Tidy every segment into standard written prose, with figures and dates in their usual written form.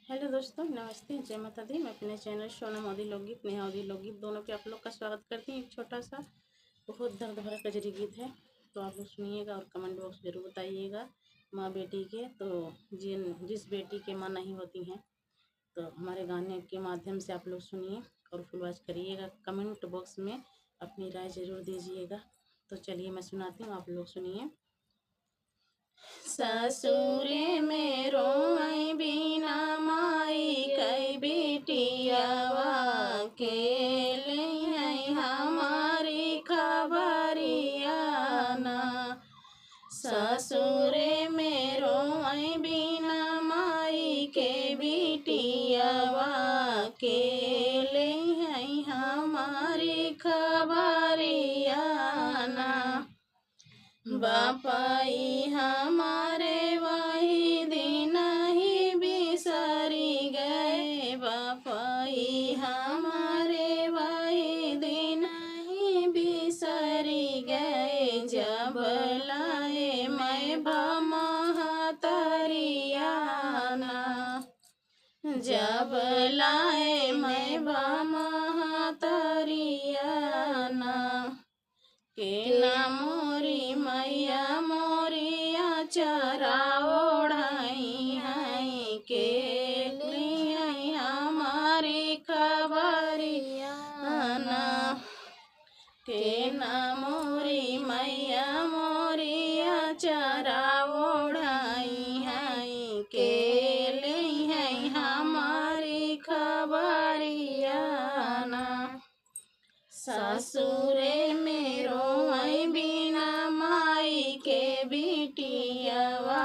Hello दोस्तों, नमस्ते, जय माता दी। मैं अपने चैनल सोना मोदी लोकगीत, नेहा मोदी लोकगीत दोनों पे आप लोग का स्वागत करती हूँ। एक छोटा सा बहुत दर्द भरा कजरी गीत है, तो आप लोग सुनिएगा और कमेंट बॉक्स जरूर बताइएगा। माँ बेटी के, तो जिस बेटी के माँ नहीं होती हैं, तो हमारे गाने के माध्यम से आप लोग सुनिए और फुलवाच करिएगा। कमेंट बॉक्स में अपनी राय ज़रूर दीजिएगा। तो चलिए मैं सुनाती हूँ, आप लोग सुनिए। ससुरे में रोई बिना माई कई बेटियावा के लिए हमारी खबरिया ना। ससुरे में रोई बिना माई के बेटियावा के लिए हमारी खबरिया ना। बापाई हमारे वही दिन ही बिसरी गए, बापाई हमारे वही दिन ही बिसरी गए। जब लाए मैं महतरियाना, जब लाए मैं महतरियाना के ना मोरी मैया मोरिया चरा ओढ़ाई है के लिए हमारी खबरिया ना। के ना मोरी मैया मोरिया चरा ओढ़ाई है के लिए हमारी खबरिया ना। ससुरे में रोई बिना माई के बिटियावा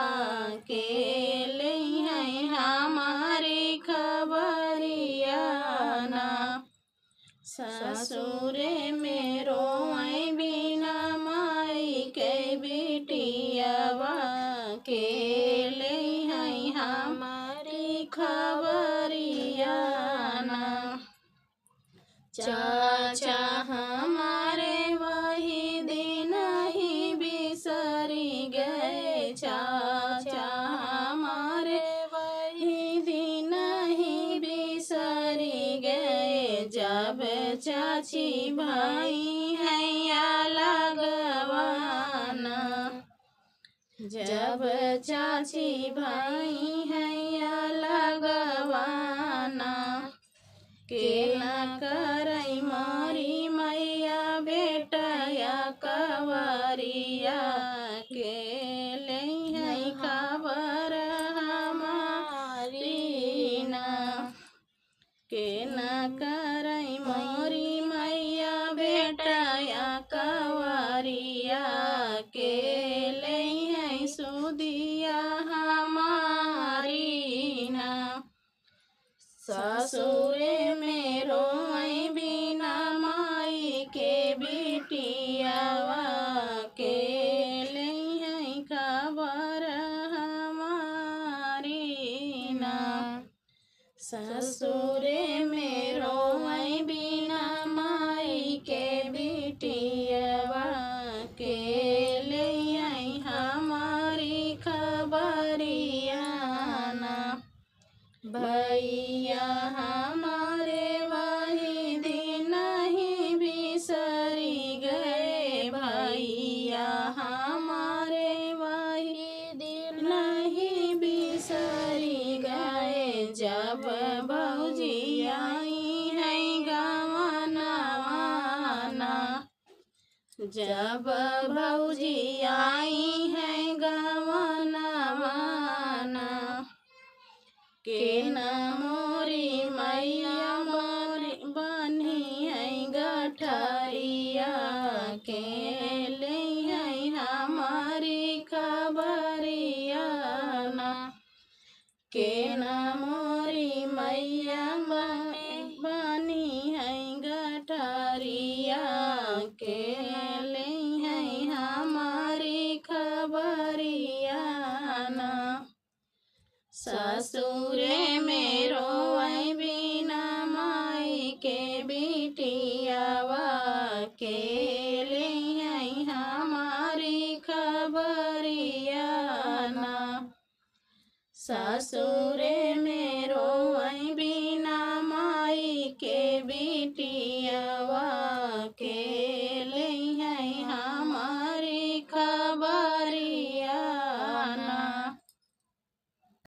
के लिए हमारी खबरिया ना। ससुरे में रोई बिना माई के बिटियावा के लिए हमारी खबरिया ना। चाचा हमारे वही दिन ही बिसरी गए, चाचा हमारे वही दिन ही बिसरी गए। जब चाची भाई है लगवाना, जब चाची भाई है लगवाना के न करई मारी मैया बेटया कवरिया के ले खबर हमारी ना। के न करई मारी मैया बेटया कवरिया के ले सुदिया हमारी ना। ससुरे में रोई बिना माई के बिटियावा के लिए खबर हमारी ना। ससुरे में रोई बिना माई के बिटियावा के लिए हमारी खबरिया ना। भैया हमारे वही दिन ही बिसरी गए, भैया हमारे वही दिन ही बिसरी गए। जब भौजी आई है गवनवाना, जब भौजी आई है गवनवाना के न मोरी मैया मोरी बनी है गठरिया के लिए हमारी खबरिया ना। के न मोरी मैया बनी है गठरिया के लिए हमारी खबरिया ना। ससुरे में रोई बिना माई के बिटियावा के लिए हमारी खबरिया ना। ससुरे